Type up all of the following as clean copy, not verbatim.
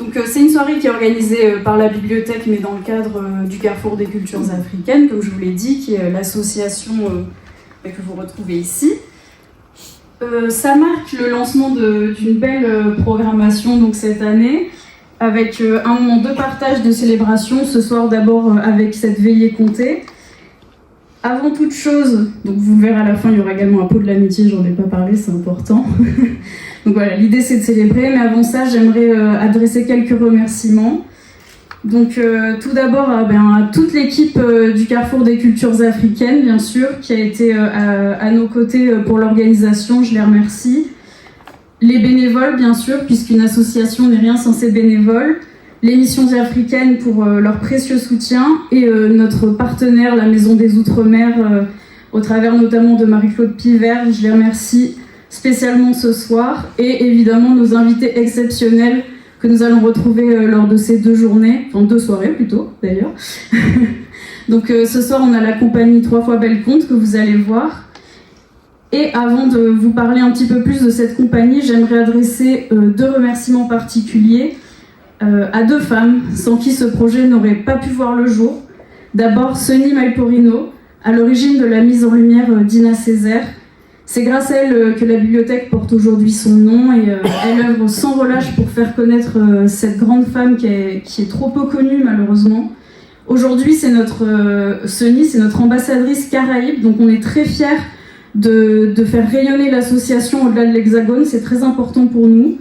Donc c'est une soirée qui est organisée par la bibliothèque, mais dans le cadre du Carrefour des cultures africaines, comme je vous l'ai dit, qui est l'association que vous retrouvez ici. Ça marque le lancement d'une belle programmation donc, cette année, avec un moment de partage, de célébration, ce soir d'abord avec cette veillée comptée. Avant toute chose, donc vous le verrez à la fin, il y aura également un pot de l'amitié, j'en ai pas parlé, c'est important. Donc voilà, l'idée c'est de célébrer, mais avant ça, j'aimerais adresser quelques remerciements. Donc tout d'abord à toute l'équipe du Carrefour des cultures africaines, bien sûr, qui a été à nos côtés pour l'organisation, je les remercie. Les bénévoles, bien sûr, puisqu'une association n'est rien sans ses bénévoles. Les missions africaines pour leur précieux soutien et notre partenaire, la Maison des Outre-mer, au travers notamment de Marie-Claude Pivert, je les remercie spécialement ce soir, et évidemment nos invités exceptionnels que nous allons retrouver lors de ces 2 journées, enfin 2 soirées plutôt d'ailleurs. Donc ce soir on a la compagnie 3 fois Belleconte que vous allez voir. Et avant de vous parler un petit peu plus de cette compagnie, j'aimerais adresser 2 remerciements particuliers à 2 femmes sans qui ce projet n'aurait pas pu voir le jour. D'abord, Sonny Malporino, à l'origine de la mise en lumière d'Ina Césaire. C'est grâce à elle que la bibliothèque porte aujourd'hui son nom et elle œuvre sans relâche pour faire connaître cette grande femme qui est trop peu connue malheureusement. Aujourd'hui, c'est Sonny, c'est notre ambassadrice Caraïbe, donc on est très fiers de faire rayonner l'association au-delà de l'Hexagone, c'est très important pour nous.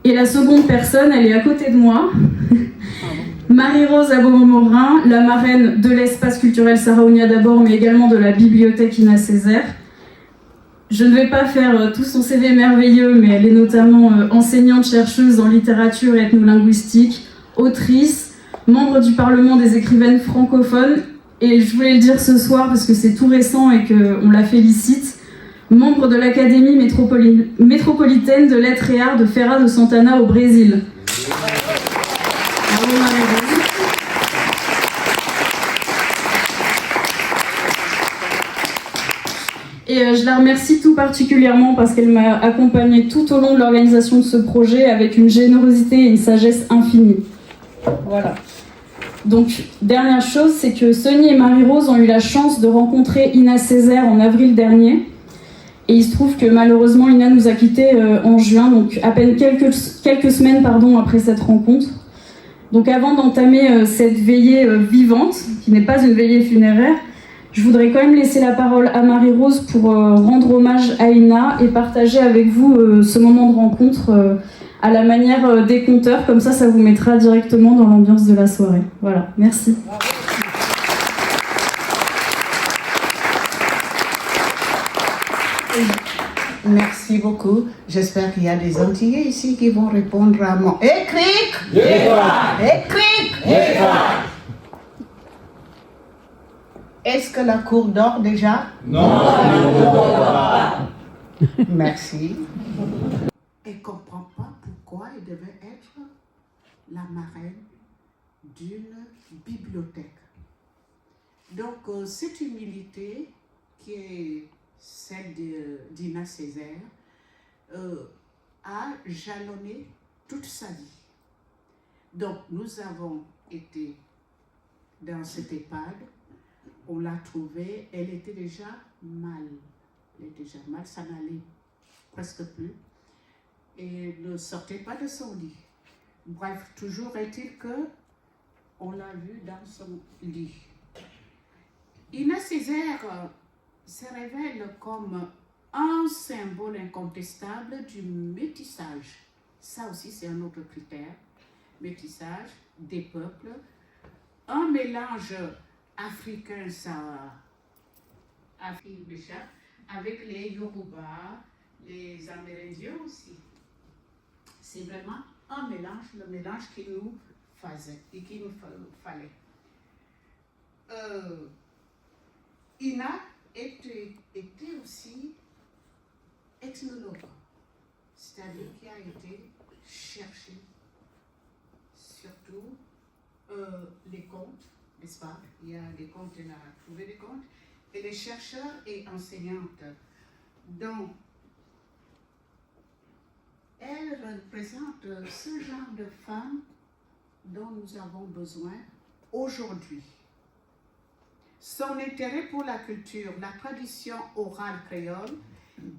Et la seconde personne, elle est à côté de moi, Marie-Rose Abomorin, la marraine de l'espace culturel Saraounia d'abord, mais également de la bibliothèque Ina Césaire. Je ne vais pas faire tout son CV merveilleux, mais elle est notamment enseignante-chercheuse en littérature et ethnolinguistique, autrice, membre du Parlement des écrivaines francophones, et je voulais le dire ce soir parce que c'est tout récent et qu'on la félicite, membre de l'Académie métropolitaine de lettres et arts de Feira de Santana au Brésil. Bravo Marie-Rose. Et je la remercie tout particulièrement parce qu'elle m'a accompagnée tout au long de l'organisation de ce projet avec une générosité et une sagesse infinie. Voilà. Donc, dernière chose, c'est que Sonny et Marie-Rose ont eu la chance de rencontrer Ina Césaire en avril dernier. Et il se trouve que malheureusement, Ina nous a quittés en juin, donc à peine quelques semaines après cette rencontre. Donc avant d'entamer cette veillée vivante, qui n'est pas une veillée funéraire, je voudrais quand même laisser la parole à Marie-Rose pour rendre hommage à Ina et partager avec vous ce moment de rencontre à la manière des conteurs, comme ça vous mettra directement dans l'ambiance de la soirée. Voilà, merci. Merci beaucoup. J'espère qu'il y a des Antillais ici qui vont répondre à mon écric. Est-ce que la cour dort déjà? Non, elle ne dort pas. Merci. Elle ne comprend pas pourquoi elle devait être la marraine d'une bibliothèque. Donc, cette humilité qui est celle d'Ina Césaire a jalonné toute sa vie. Donc, nous avons été dans cette EHPAD, on l'a trouvée, elle était déjà mal. Ça n'allait presque plus. Et ne sortait pas de son lit. Bref, toujours est-il que on l'a vue dans son lit. Ina Césaire se révèle comme un symbole incontestable du métissage. Ça aussi, c'est un autre critère. Métissage des peuples. Un mélange africain, avec les Yoruba, les Amérindiens aussi. C'est vraiment un mélange, le mélange qu'il nous faisait et qu'il nous fallait. Ina était aussi ethnologue, c'est-à-dire qui a été chercher surtout les contes, n'est-ce pas? Il y a des contes, elle a trouvé des contes, et les chercheurs et enseignantes. Donc, elle représente ce genre de femmes dont nous avons besoin aujourd'hui. Son intérêt pour la culture, la tradition orale créole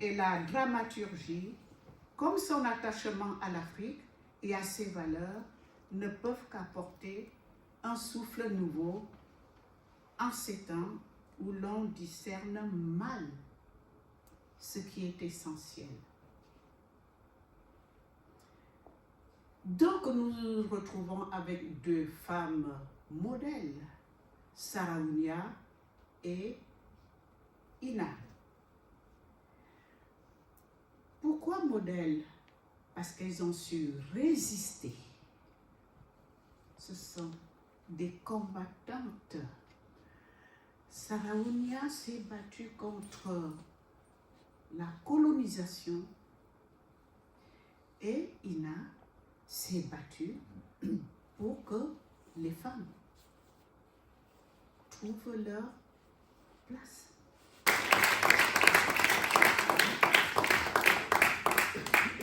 et la dramaturgie, comme son attachement à l'Afrique et à ses valeurs, ne peuvent qu'apporter un souffle nouveau en ces temps où l'on discerne mal ce qui est essentiel. Donc nous nous retrouvons avec deux femmes modèles, Saraounia et Ina. Pourquoi modèles? Parce qu'elles ont su résister. Ce sont des combattantes. Saraounia s'est battue contre la colonisation et Ina s'est battue pour que les femmes trouvent leur place.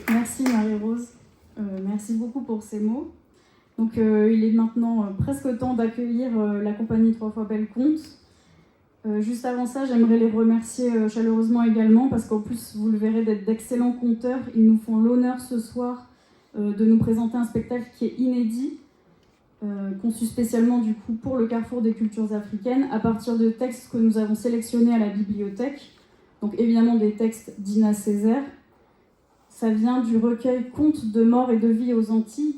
Merci Marie-Rose, merci beaucoup pour ces mots. Donc il est maintenant presque temps d'accueillir la compagnie 3 fois Belle Conte. Juste avant ça, j'aimerais les remercier chaleureusement également parce qu'en plus, vous le verrez, d'être d'excellents conteurs. Ils nous font l'honneur ce soir de nous présenter un spectacle qui est inédit, conçu spécialement du coup pour le Carrefour des cultures africaines, à partir de textes que nous avons sélectionnés à la bibliothèque. Donc évidemment des textes d'Ina Césaire. Ça vient du recueil Contes de mort et de vie aux Antilles,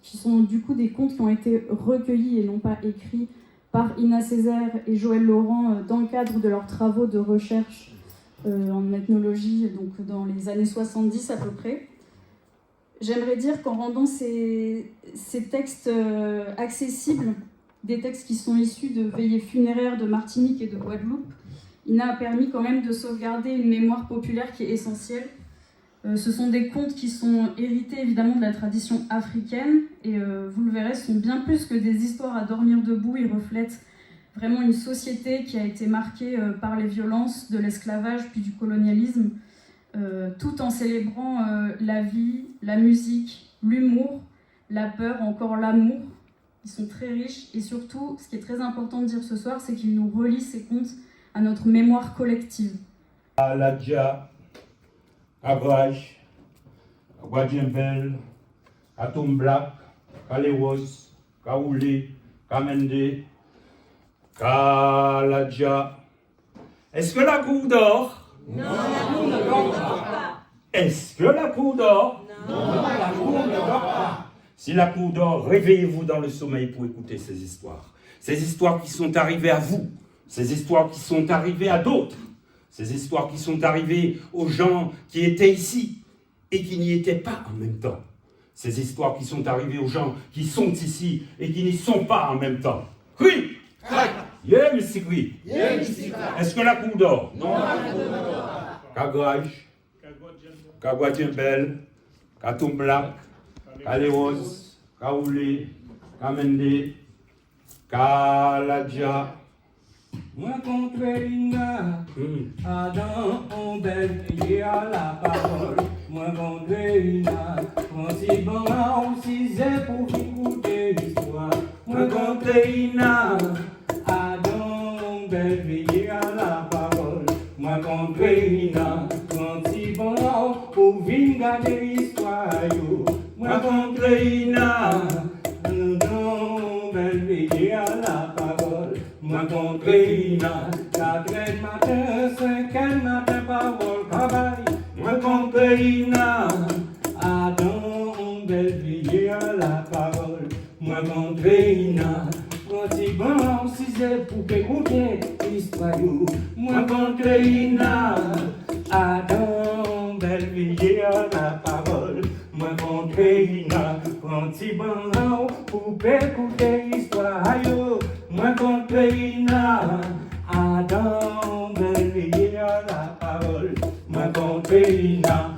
qui sont du coup des contes qui ont été recueillis et non pas écrits par Ina Césaire et Joël Laurent dans le cadre de leurs travaux de recherche en ethnologie, donc dans les années 70 à peu près. J'aimerais dire qu'en rendant ces textes accessibles, des textes qui sont issus de veillées funéraires de Martinique et de Guadeloupe, Ina a permis quand même de sauvegarder une mémoire populaire qui est essentielle. Ce sont des contes qui sont hérités évidemment de la tradition africaine et vous le verrez, sont bien plus que des histoires à dormir debout. Ils reflètent vraiment une société qui a été marquée par les violences de l'esclavage puis du colonialisme, tout en célébrant la vie, la musique, l'humour, la peur, encore l'amour. Ils sont très riches et surtout, ce qui est très important de dire ce soir, c'est qu'ils nous relient ces contes à notre mémoire collective. Aladja, Abraj, Guadjembel, Atom Black, Kaleros, Kaoulé, Kamende, Kaladja. Est-ce que la cour dort? Non, la cour ne dort pas. Est-ce que la cour dort? Non, la cour ne dort pas. Si la cour dort, réveillez-vous dans le sommeil pour écouter ces histoires. Ces histoires qui sont arrivées à vous, ces histoires qui sont arrivées à d'autres. Ces histoires qui sont arrivées aux gens qui étaient ici et qui n'y étaient pas en même temps. Ces histoires qui sont arrivées aux gens qui sont ici et qui n'y sont pas en même temps. Oui! Yeah, Mr. Oui. Est-ce que la cour dort? Non, la cour ne dort pas. Kagraj, Kagwadjembel, Katumblak, Kaleros, Kaoulé, Kamende, Kaladja. Moi contre Ina, Adam, on belle veillée à la parole. Moi contre Ina, on s'y bon aussi c'est pour écouter l'histoire. Moi contre Ina, Adam, on belle veillée à la parole. Moi contre Ina, on s'y bon pour venir garder l'histoire. Moi contre Ina, Adam, belle veillée à la parole. Moi contre Ina, 4h matin, 5h matin, parole, travail. Moi contre Ina, Adam, belle veillée à la parole. Moi contre Ina, petit bon, si c'est pour écouter l'histoire. Moi contre Ina, Adam, belle veillée à la parole. Moi contre Ina, petit bon, pour écouter l'histoire. Moi contre Ina, Adam, belle veillée à la parole. Moi contre Ina.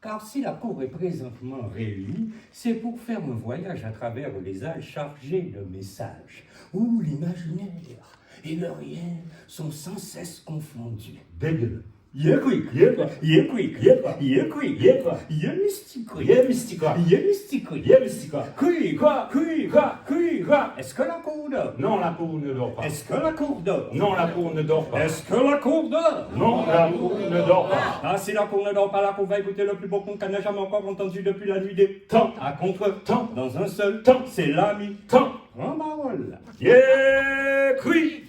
Car si la cour est présentement réunie, c'est pour faire un voyage à travers les âges chargés de messages, où l'imaginaire et le réel sont sans cesse confondus. Dégel, Yekui, Yekwa. Yekui, Yekwa. Yekui, Yekwa. Yemistikui, Yemistika. Yemistikui, Yemistika. Kui, Quoi? kui, Quoi? kui, Quoi? Est-ce que la cour dort? Non, la cour ne dort pas. Est-ce que la cour dort? Non, la cour ne dort pas. Est-ce que la cour dort? Non, la cour ne dort pas. Ah, si la cour ne dort pas, la cour va écouter le plus beau conte qu'elle n'a jamais encore entendu depuis la nuit des Temps. à contre-temps, dans un seul Temps. c'est l'ami. Temps. En parole. Yekwi.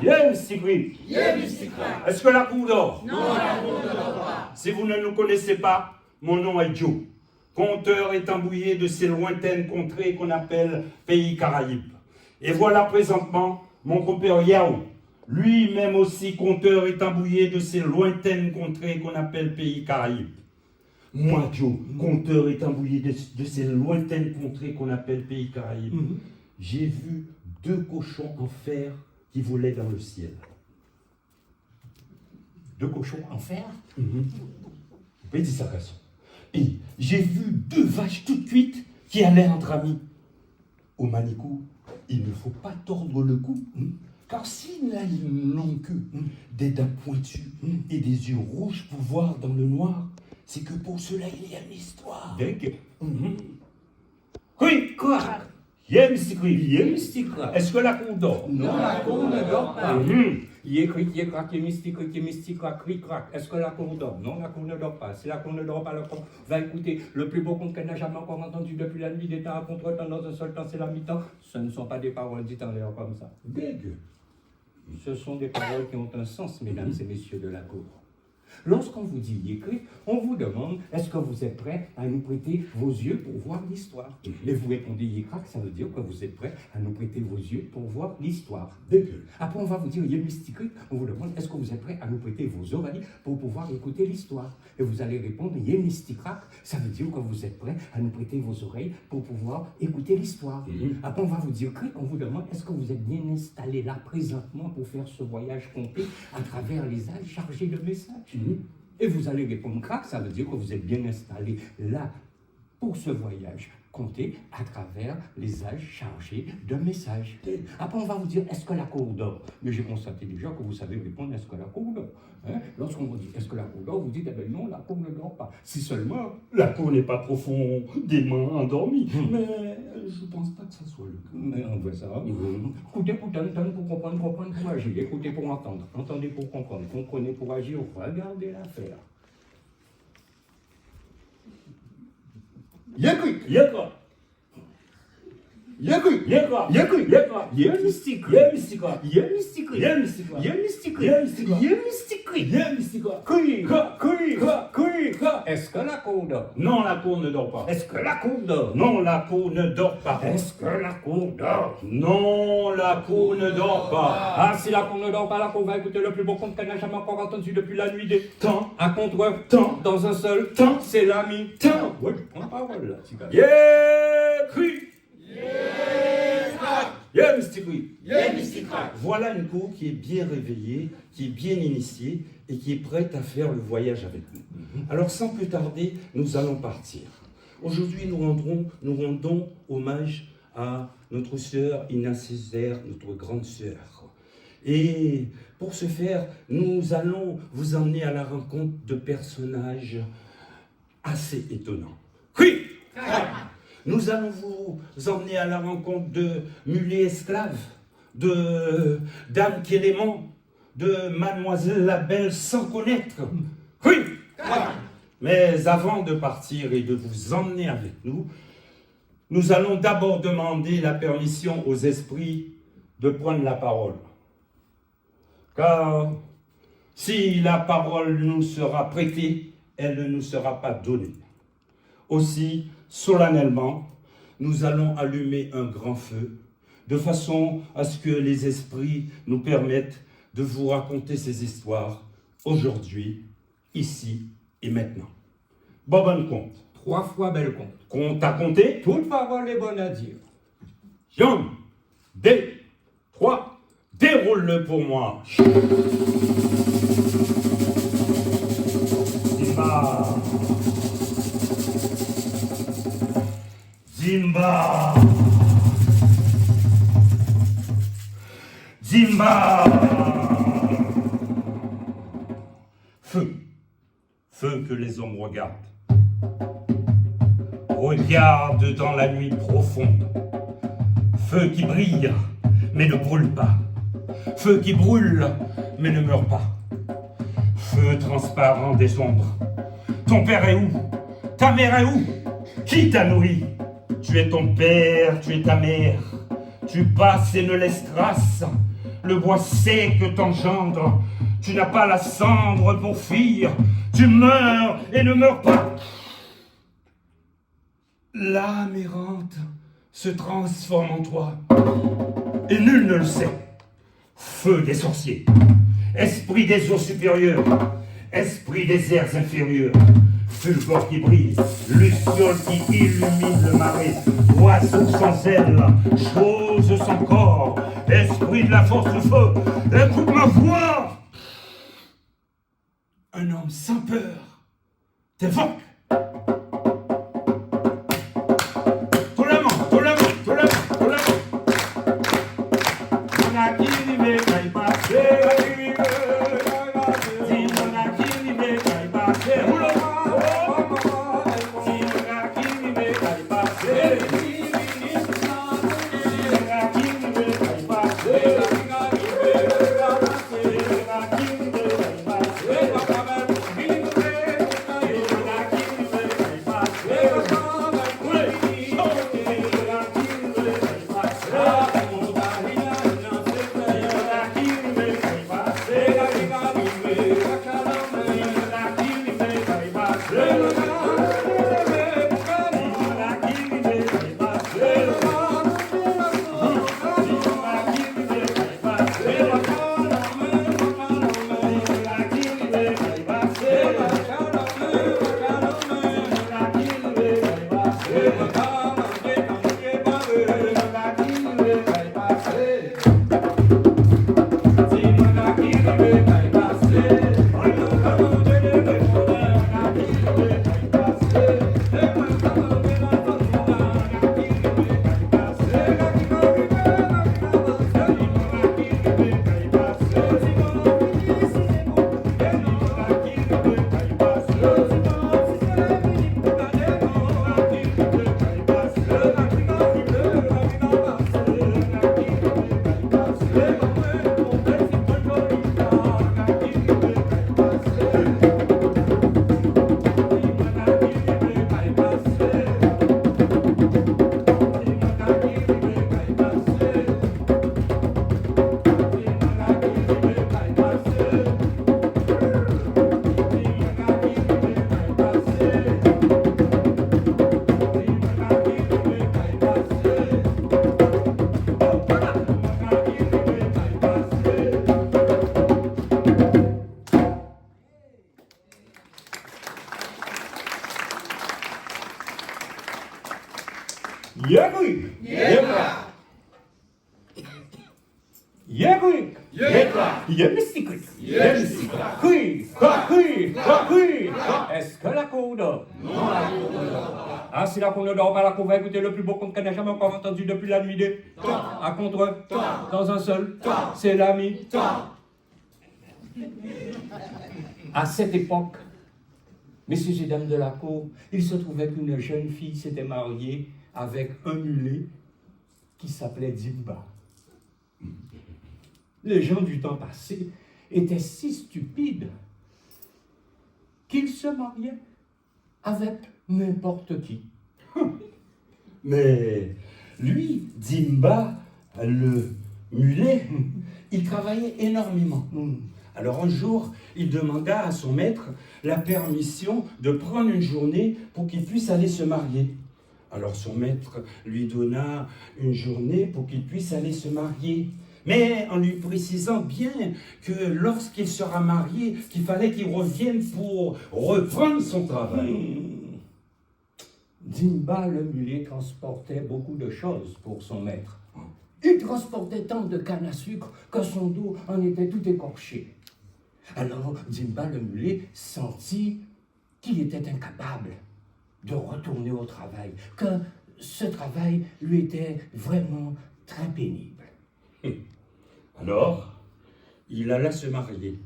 Yemistikwi. Est-ce que la cour dort? Non, la cour ne dort pas. Si vous ne nous connaissez pas, mon nom est Joe. Conteur étambouillé de ces lointaines contrées qu'on appelle pays Caraïbes. Et voilà présentement mon compère Yao, lui-même aussi conteur étambouillé de ces lointaines contrées qu'on appelle pays Caraïbes. Moi, Joe, conteur étambouillé de ces lointaines contrées qu'on appelle pays Caraïbes, j'ai vu 2 cochons en fer qui volaient dans le ciel. 2 cochons en fer? Petit sarcasme. Et j'ai vu 2 vaches toutes cuites qui allaient entre amis. Au manicou, il ne faut pas tordre le cou, car s'il a une longue queue, des dents pointues et des yeux rouges pour voir dans le noir, c'est que pour cela il y a une histoire. Deg. Oui, Quoi? Yemistikwi. Yemistikra. Est-ce que la cour dort? Non, la cour ne dort pas. Mhm. Yekrik, yekrak, yemistikra, cric-crac. Est-ce que la cour dort? Non, la cour ne dort pas. Si la cour ne dort pas, la cour va écouter le plus beau conte qu'elle n'a jamais encore entendu depuis la nuit des temps à contre-temps, dans un seul temps, c'est la mi-temps. Ce ne sont pas des paroles dites en l'air comme ça. Deg. Ce sont des paroles qui ont un sens, mesdames et messieurs de la cour. Lorsqu'on vous dit Yekrik, on vous demande est-ce que vous êtes prêts à nous prêter vos yeux pour voir l'histoire? Et vous répondez Yekrak, ça veut dire que vous êtes prêts à nous prêter vos yeux pour voir l'histoire. Après, on va vous dire Yemistikrik, on vous demande est-ce que vous êtes prêts à nous prêter vos oreilles pour pouvoir écouter l'histoire? Et vous allez répondre Yemistikrak, ça veut dire que vous êtes prêts à nous prêter vos oreilles pour pouvoir écouter l'histoire. Après, on va vous dire Krik, on vous demande est-ce que vous êtes bien installé là présentement pour faire ce voyage complet à travers les âges chargés de messages? Et vous allez répondre crac, ça veut dire que vous êtes bien installé là pour ce voyage compté à travers les âges chargés de messages. Après, on va vous dire est-ce que la cour dort? Mais j'ai constaté déjà que vous savez répondre est-ce que la cour dort? Lorsqu'on vous dit est-ce que la cour dort, vous dites eh bien non, la cour ne dort pas. Si seulement La cour n'est pas profondément endormie, mais je ne pense pas que ça soit le cas. mais on veut ça. Écoutez pour entendre, pour comprendre, comprendre pour agir. Écoutez pour entendre, entendez pour comprendre, comprenez pour agir, regardez l'affaire. Yekwi. Yekwa. Yekwi. Yekwa. Yekwi. Yekwa. Yemistikri. Yemistikwa. Yemistikri. Yemistikwa. Yemistikri. Yemistikwa. Yemistikri. Yemistikwa. Kui. Quoi? Kui. Quoi? Kui. Quoi? Est-ce que la cour dort? Non, la cour ne dort pas. Est-ce que la cour dort? Non, la cour ne dort pas. Est-ce que la cour dort? Non, la cour ne dort pas. Ah, si la cour ne dort pas, la cour va écouter le plus beau conte qu'elle n'a jamais encore entendu depuis la nuit des Temps. à contre Temps. dans un seul Temps. c'est l'ami. Temps. Oui, en parole là, petit gars. Yekwi. Yemistikwi. Voilà une cour qui est bien réveillée, qui est bien initiée et qui est prête à faire le voyage avec nous. Alors sans plus tarder, nous allons partir. Aujourd'hui, nous rendons hommage à notre sœur Ina Césaire, notre grande sœur. Et pour ce faire, nous allons vous emmener à la rencontre de personnages assez étonnants. Oui. Nous allons vous emmener à la rencontre de mulets esclaves, de Dame Kélément, de Mademoiselle la Belle sans connaître. Oui. Mais avant de partir et de vous emmener avec nous, nous allons d'abord demander la permission aux esprits de prendre la parole. Car si la parole nous sera prêtée, elle ne nous sera pas donnée. Aussi, solennellement, nous allons allumer un grand feu, de façon à ce que les esprits nous permettent de vous raconter ces histoires aujourd'hui, ici et maintenant. Bonne compte. 3 fois belle compte. Compte à compter. Toute parole est bonne à dire. 1, 2, 3, déroule-le pour moi. Zimba. Zimba. Zimba. feu que les hommes regardent. Regarde dans la nuit profonde, feu qui brille mais ne brûle pas, feu qui brûle mais ne meurt pas, feu transparent des ombres. Ton père est où? Ta mère est où? Qui t'a nourri? Tu es ton père, tu es ta mère. Tu passes et ne laisses trace. Le bois sec t'engendre. Tu n'as pas la cendre pour fuir. Tu meurs et ne meurs pas. L'âme errante se transforme en toi. Et nul ne le sait. Feu des sorciers. Esprit des eaux supérieures. Esprit des airs inférieurs. Fulgore qui brille, luciole qui illumine le marais, oiseau sans ailes, chose sans corps, esprit de la force du feu, écoute ma voix. Un homme sans peur t'évoque. Yegui! Yegua! Yegui! Yegua! Yemisiquit! Yemisiquit! Qui! Qui! Qui! Est-ce que la cour dort? Non, la cour ne dort pas. Ah, si la cour ne dort pas, la cour va écouter le plus beau conte qu'elle n'a jamais encore entendu depuis la nuit des temps. À contre, dans un seul, c'est l'ami. À cette époque, messieurs et dames de la cour, il se trouvait qu'une jeune fille s'était mariée avec un mulet qui s'appelait Dimba. Les gens du temps passé étaient si stupides qu'ils se mariaient avec n'importe qui. Mais lui, Dimba, le mulet, il travaillait énormément. Alors un jour, il demanda à son maître la permission de prendre une journée pour qu'il puisse aller se marier. Alors son maître lui donna une journée pour qu'il puisse aller se marier, mais en lui précisant bien que lorsqu'il sera marié, qu'il fallait qu'il revienne pour reprendre son travail. Dimba le mulet transportait beaucoup de choses pour son maître. Il transportait tant de canne à sucre que son dos en était tout écorché. Alors Dimba le mulet sentit qu'il était incapable de retourner au travail, que ce travail lui était vraiment très pénible. Alors, il alla se marier.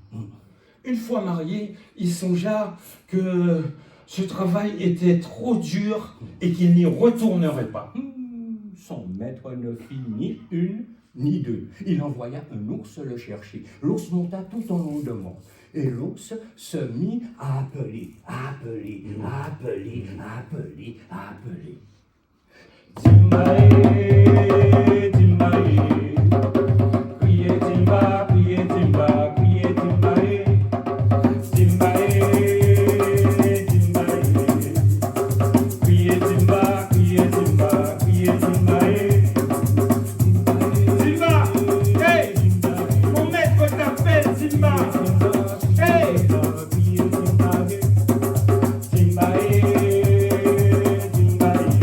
Une fois marié, il songea que ce travail était trop dur et qu'il n'y retournerait pas. Son maître ne fit ni une ni deux. Il envoya un ours le chercher. L'ours monta tout en haut de moi. Et l'ours se mit à appeler, à appeler, à appeler, à appeler, à appeler. Timbae, Timbae, criez Timba, criez Timba, criez Timbae. Timbae, Timbae, criez Timba, criez Timba, criez Timbae. Timba, hey, mon maître t'appelle Timba. Hey, Timbae, Timbae, Timbae.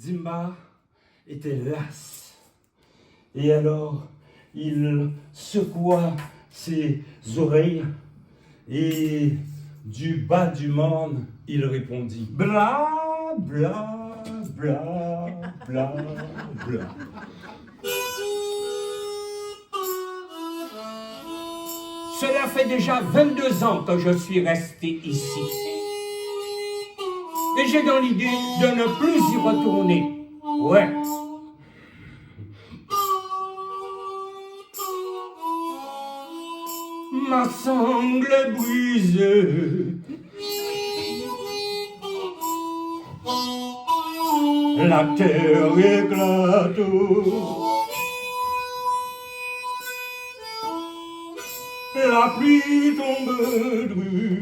Zimba était las. Et alors, il secoua ses oreilles et du bas du monde, il répondit bla, bla, bla, bla, bla. Cela fait déjà 22 ans que je suis resté ici. Et j'ai dans l'idée de ne plus y retourner. Ouais. Ma sangle est brisée. La terre éclate. La pluie tombe drue.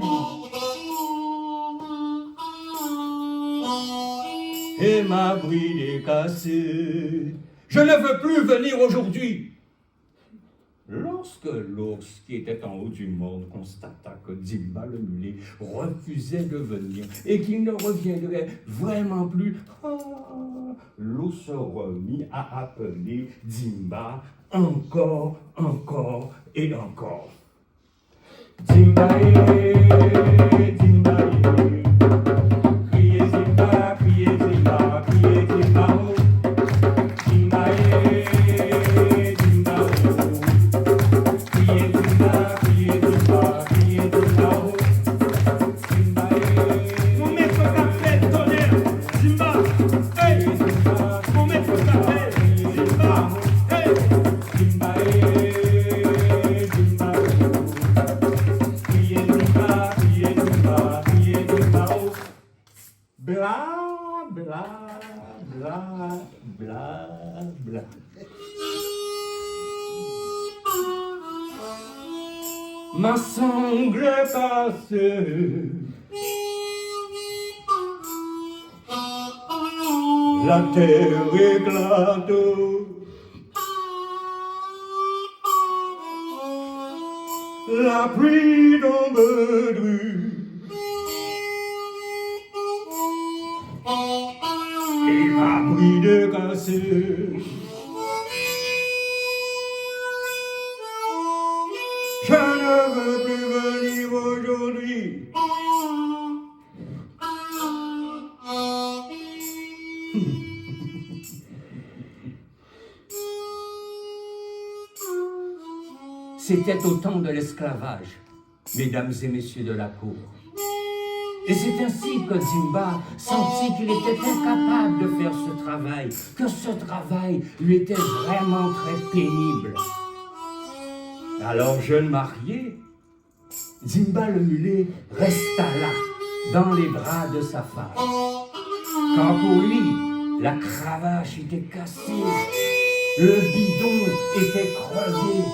Et ma bride est cassée. Je ne veux plus venir aujourd'hui. Lorsque l'ours qui était en haut du monde constata que Zimba le mulet refusait de venir et qu'il ne reviendrait vraiment plus, l'ours se remit à appeler Zimba encore, encore et encore. Zimbae, Zimbae, criez Zimba, criez Zimba, criez Zimba, Zimbae, Zimba, criez Zimba, criez Zimba, criez Zimba, Zimbae. Mon maître t'appelle tonnerre, Zimba, hey, Zimba, mon maître t'appelle Zimba, hey, Zimbae. Bla, bla, bla, bla, bla. Ma sangle cassée. La terre éclate. La pluie tombe drue. Et ma bride cassée. Je ne veux plus venir aujourd'hui. C'était au temps de l'esclavage, mesdames et messieurs de la cour. Et c'est ainsi que Zimba sentit qu'il était incapable de faire ce travail, que ce travail lui était vraiment très pénible. Alors, jeune marié, Zimba le mulet resta là, dans les bras de sa femme. Quand pour lui, la cravache était cassée, le bidon était crevé.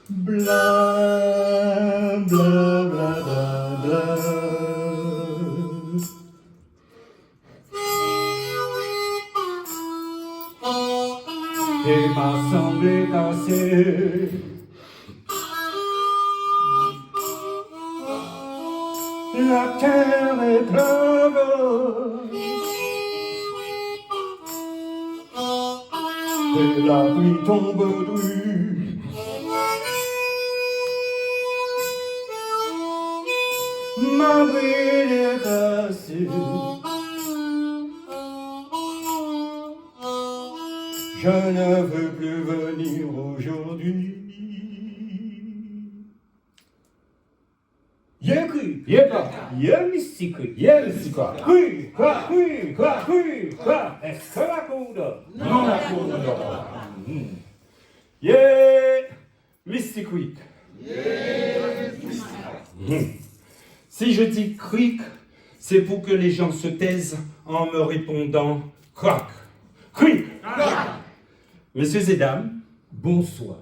Bla, bla, bla, bla, bla. Et ma sangle est cassée. La terre est pleuve. Et la pluie tombe drue. ma brûlée cassée. Je ne veux plus venir aujourd'hui. Y'a cru, y'a pas, y'a mystique, y'a mystique. Cru, quoi, cru, quoi, cru, quoi. Est-ce que la cour d'or? Non, la cour d'or. Y'a mystique, oui. Si je dis cric, c'est pour que les gens se taisent en me répondant croc. Cric. Messieurs et dames, Bonsoir.